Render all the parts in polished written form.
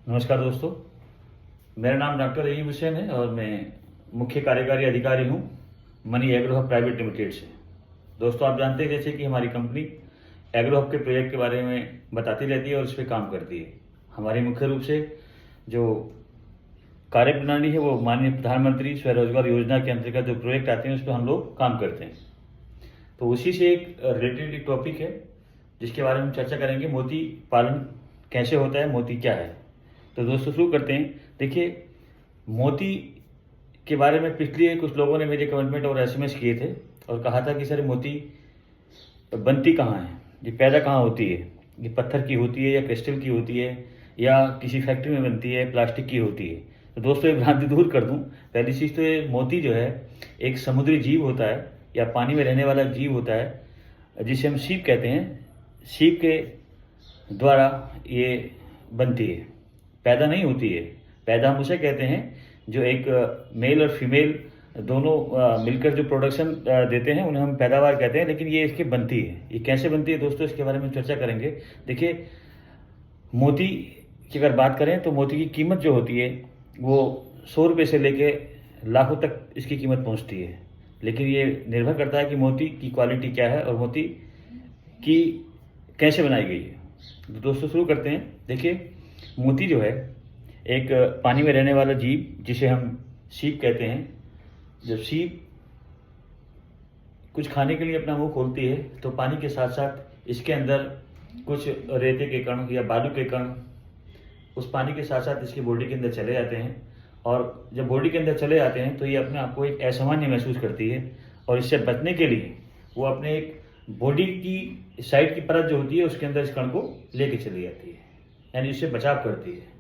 नमस्कार दोस्तों, मेरा नाम डॉक्टर रहीम हुसैन है और मैं मुख्य कार्यकारी अधिकारी हूँ money agro hub private limited से। दोस्तों, आप जानते हैं जैसे कि हमारी कंपनी एग्रो हब के प्रोजेक्ट के बारे में बताती रहती है और इस पर काम करती है। हमारी मुख्य रूप से जो कार्य प्रणाली है वो माननीय प्रधानमंत्री स्वरोजगार योजना के अंतर्गत जो प्रोजेक्ट आते हैं उस पर हम लोग काम करते हैं। तो उसी से एक रिलेटेड एक टॉपिक है जिसके बारे में हम चर्चा करेंगे, मोती पालन कैसे होता है, मोती क्या है। तो दोस्तों शुरू करते हैं। देखिए, मोती के बारे में पिछले कुछ लोगों ने मेरे कमेंटमेंट और एसएमएस किए थे और कहा था कि सर मोती बनती कहाँ है, ये पैदा कहाँ होती है, ये पत्थर की होती है या क्रिस्टल की होती है या किसी फैक्ट्री में बनती है, प्लास्टिक की होती है। तो दोस्तों ये भ्रांति दूर कर दूं, पहली चीज़ तो ये मोती जो है एक समुद्री जीव होता है या पानी में रहने वाला जीव होता है जिसे हम सीप कहते हैं। सीप के द्वारा ये बनती है, पैदा नहीं होती है। पैदा हम उसे कहते हैं जो एक मेल और फीमेल दोनों मिलकर जो प्रोडक्शन देते हैं उन्हें हम पैदावार कहते हैं, लेकिन ये इसकी बनती है। ये कैसे बनती है दोस्तों, इसके बारे में चर्चा करेंगे। देखिए, मोती की अगर बात करें तो मोती की कीमत जो होती है वो 100 रुपये से लेके लाखों तक इसकी कीमत पहुंचती है, लेकिन ये निर्भर करता है कि मोती की क्वालिटी क्या है और मोती की कैसे बनाई गई है। तो दोस्तों शुरू करते हैं। देखिए, मोती जो है एक पानी में रहने वाला जीव जिसे हम सीप कहते हैं। जब सीप कुछ खाने के लिए अपना मुंह खोलती है तो पानी के साथ साथ इसके अंदर कुछ रेते के कण या बालू के कण उस पानी के साथ साथ इसकी बॉडी के अंदर चले जाते हैं, और जब बॉडी के अंदर चले जाते हैं तो ये अपने आप को एक असामान्य महसूस करती है और इससे बचने के लिए वो अपने एक बॉडी की साइड की परत जो होती है उसके अंदर इस कण को लेके चली जाती है, यानी इससे बचाव करती है।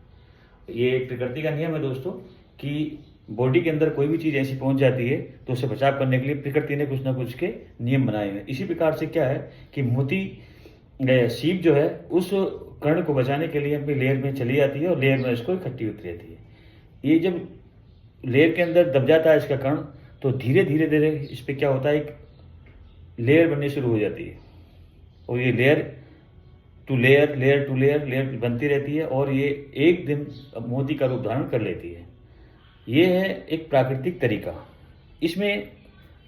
ये प्रकृति का नियम है दोस्तों कि बॉडी के अंदर कोई भी चीज़ ऐसी पहुंच जाती है तो उससे बचाव करने के लिए प्रकृति ने कुछ ना कुछ के नियम बनाए हैं। इसी प्रकार से क्या है कि मोती सीप जो है उस कण को बचाने के लिए अपनी लेयर में चली जाती है और लेयर में इसको इकट्ठी होती रहती है। ये जब लेयर के अंदर दब जाता है इसका कण तो धीरे धीरे धीरे इस पर क्या होता है, एक लेयर बननी शुरू हो जाती है और ये layer to layer, layer to layer, layer बनती रहती है और ये एक दिन मोती का रूप धारण कर लेती है। ये है एक प्राकृतिक तरीका। इसमें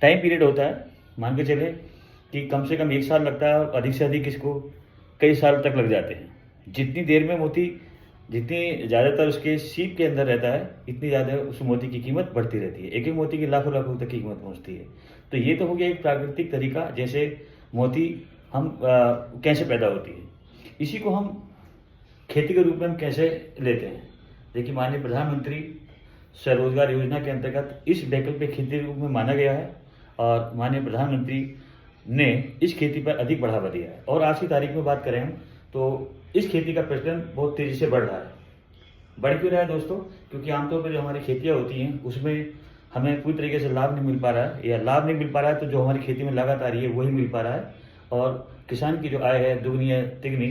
टाइम पीरियड होता है, मान के चले कि कम से कम 1 साल लगता है और अधिक से अधिक इसको कई साल तक लग जाते हैं। जितनी देर में मोती जितनी ज़्यादातर उसके सीप के अंदर रहता है इतनी ज़्यादा उस मोती की कीमत बढ़ती रहती है। एक एक मोती की लाखों लाखों तक की कीमत पहुँचती है। तो ये तो हो गया एक प्राकृतिक तरीका, जैसे मोती हम कैसे पैदा होती है। इसी को हम खेती के रूप में हम कैसे लेते हैं। देखिए, माननीय प्रधानमंत्री स्वरोजगार योजना के अंतर्गत इस वैकल्पिक खेती के रूप में माना गया है और माननीय प्रधानमंत्री ने इस खेती पर अधिक बढ़ावा दिया है। और आज की तारीख में बात करें हम तो इस खेती का प्रचलन बहुत तेज़ी से बढ़ रहा है। बढ़ क्यों रहा है दोस्तों? क्योंकि आमतौर पर जो हमारी खेतियाँ होती हैं उसमें हमें पूरी तरीके से लाभ नहीं मिल पा रहा है, या लाभ नहीं मिल पा रहा है तो जो हमारी खेती में लागत आ रही है वही मिल पा रहा है और किसान की जो आय है दुगनी या तिगनी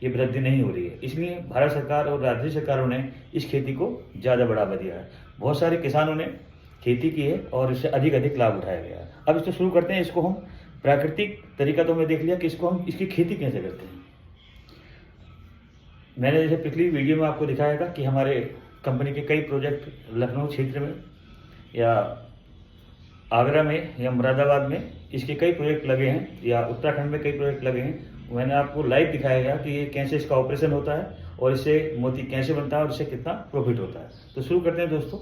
ये वृद्धि नहीं हो रही है। इसलिए भारत सरकार और राज्य सरकारों ने इस खेती को ज़्यादा बढ़ावा दिया है। बहुत सारे किसानों ने खेती की है और इससे अधिक अधिक लाभ उठाया गया है। अब इसको शुरू करते हैं। इसको हम प्राकृतिक तरीका तो हमने देख लिया कि इसको हम इसकी खेती कैसे करते हैं। मैंने जैसे पिछली वीडियो में आपको दिखाया था कि हमारे कंपनी के कई प्रोजेक्ट लखनऊ क्षेत्र में या आगरा में या मुरादाबाद में इसके कई प्रोजेक्ट लगे हैं, या उत्तराखंड में कई प्रोजेक्ट लगे हैं। मैंने आपको लाइव दिखाया गया कि ये कैसे इसका ऑपरेशन होता है और इससे मोती कैसे बनता है और इससे कितना प्रॉफिट होता है। तो शुरू करते हैं दोस्तों।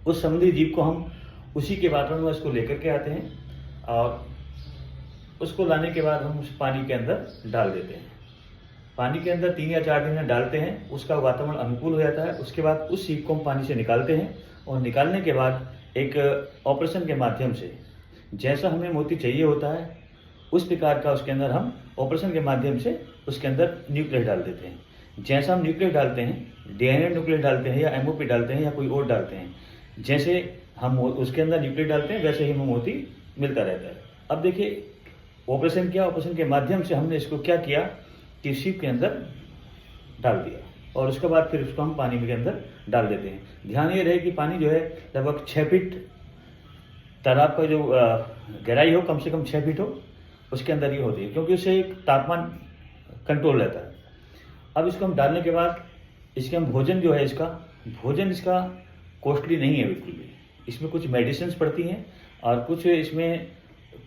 उस समुद्री जीव को हम उसी के वातावरण में उसको लेकर के आते हैं और उसको लाने के बाद हम उस पानी के अंदर डाल देते हैं। पानी के अंदर 3 या 4 दिन में डालते हैं, उसका वातावरण अनुकूल हो जाता है। उसके बाद उस सीप को हम पानी से निकालते हैं और निकालने के बाद एक ऑपरेशन के माध्यम से जैसा हमें मोती चाहिए होता है उस प्रकार का उसके अंदर हम ऑपरेशन के माध्यम से उसके अंदर न्यूक्लियस डाल देते हैं। जैसा हम न्यूक्लियस डालते हैं, डीएनए न्यूक्लियस डालते हैं या एमओपी डालते हैं या कोई और डालते हैं, जैसे हम उसके अंदर न्यूक्लियस डालते हैं वैसे ही हमें मोती मिलता रहता है। अब देखिए, ऑपरेशन किया, ऑपरेशन के माध्यम से हमने इसको क्या किया कि सीप के अंदर डाल दिया और उसके बाद फिर उसको हम पानी के अंदर डाल देते हैं। ध्यान ये रहे कि पानी जो है लगभग 6 फीट तालाब का जो गहराई हो कम से कम 6 फीट हो उसके अंदर ये होती है, क्योंकि उससे एक तापमान कंट्रोल रहता है। अब इसको हम डालने के बाद इसके हम भोजन जो है भोजन इसका कॉस्टली नहीं है बिल्कुल भी। इसमें कुछ मेडिसिन पड़ती हैं और कुछ इसमें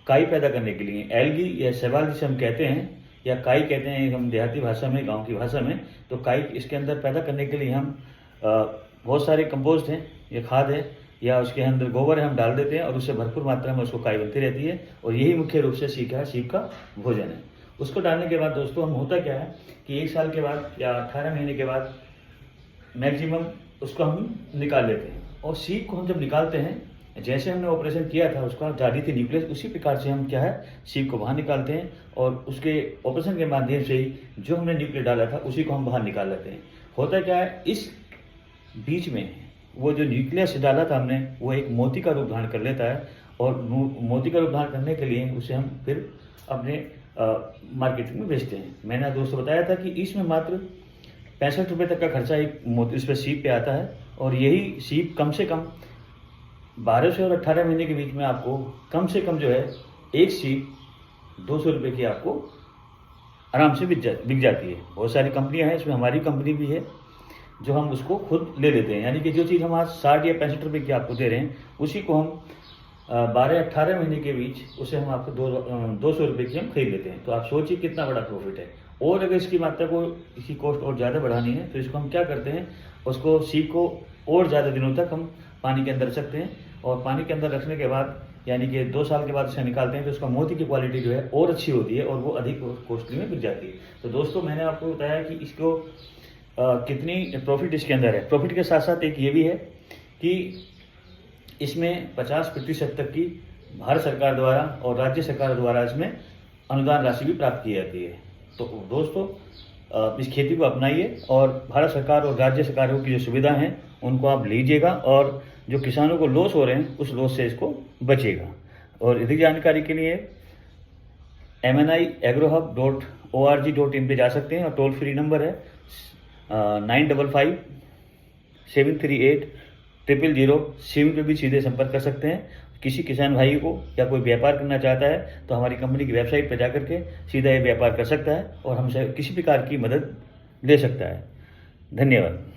काई पैदा करने के लिए एल्गी या शैवाल जिसे हम कहते हैं या काई कहते हैं हम देहाती भाषा में, गांव की भाषा में। तो काई इसके अंदर पैदा करने के लिए हम बहुत सारे कंपोस्ट हैं या खाद है या उसके अंदर गोबर है, हम डाल देते हैं और उससे भरपूर मात्रा में उसको काई बनती रहती है। और यही मुख्य रूप से सीप का भोजन है। उसको डालने के बाद दोस्तों हम होता क्या है कि 1 साल के बाद या 18 महीने के बाद मैक्सिमम उसको हम निकाल लेते हैं। और सीप को हम जब निकालते हैं, जैसे हमने ऑपरेशन किया था उसका जाली थी न्यूक्लियस, उसी प्रकार से हम क्या है सीप को बाहर निकालते हैं और उसके ऑपरेशन के माध्यम से ही जो हमने न्यूक्लियस डाला था उसी को हम बाहर निकाल लेते हैं। होता क्या है, इस बीच में वो जो न्यूक्लियस डाला था हमने वो एक मोती का रूप धारण कर लेता है और मोती का रूप धारण करने के लिए उसे हम फिर अपने मार्केटिंग में बेचते हैं। मैंने दोस्तों बताया था कि इसमें मात्र 65 रुपये तक का खर्चा एक मोती इस पर सीप पे आता है और यही सीप कम से कम 12 से और 18 महीने के बीच में आपको कम से कम जो है एक सीप 200 रुपये की आपको आराम से बिक जाती है। बहुत सारी कंपनियां हैं, इसमें हमारी कंपनी भी है जो हम उसको खुद ले लेते हैं। यानी कि जो चीज़ हम आज 60 या 65 रुपये की आपको दे रहे हैं उसी को हम 12-18 महीने के बीच उसे हम आपको 200 रुपये की हम खरीद लेते हैं। तो आप सोचिए कितना बड़ा प्रॉफिट है। और अगर इसकी मात्रा को इसकी कॉस्ट और ज़्यादा बढ़ानी है तो इसको हम क्या करते हैं, उसको सीप को और ज़्यादा दिनों तक हम पानी के अंदर रख सकते हैं और पानी के अंदर रखने के बाद यानी कि 2 साल के बाद इसे निकालते हैं तो उसका मोती की क्वालिटी जो है और अच्छी होती है और वो अधिक कॉस्टली में बिक जाती है। तो दोस्तों मैंने आपको बताया कि इसको कितनी प्रॉफिट इसके अंदर है। प्रॉफिट के साथ साथ एक ये भी है कि इसमें 50% तक की भारत सरकार द्वारा और राज्य सरकार द्वारा इसमें अनुदान राशि भी प्राप्त की जाती है। तो दोस्तों इस खेती को अपनाइए और भारत सरकार और राज्य सरकारों की जो सुविधा हैं उनको आप लीजिएगा और जो किसानों को लॉस हो रहे हैं उस लॉस से इसको बचेगा। और अधिक जानकारी के लिए mniagrohub.org.in पे जा सकते हैं और टोल फ्री नंबर है 9557380000। सिम पे भी सीधे संपर्क कर सकते हैं। किसी किसान भाई को या कोई व्यापार करना चाहता है तो हमारी कंपनी की वेबसाइट पर जाकर के सीधा ये व्यापार कर सकता है और हमसे किसी प्रकार की मदद ले सकता है। धन्यवाद।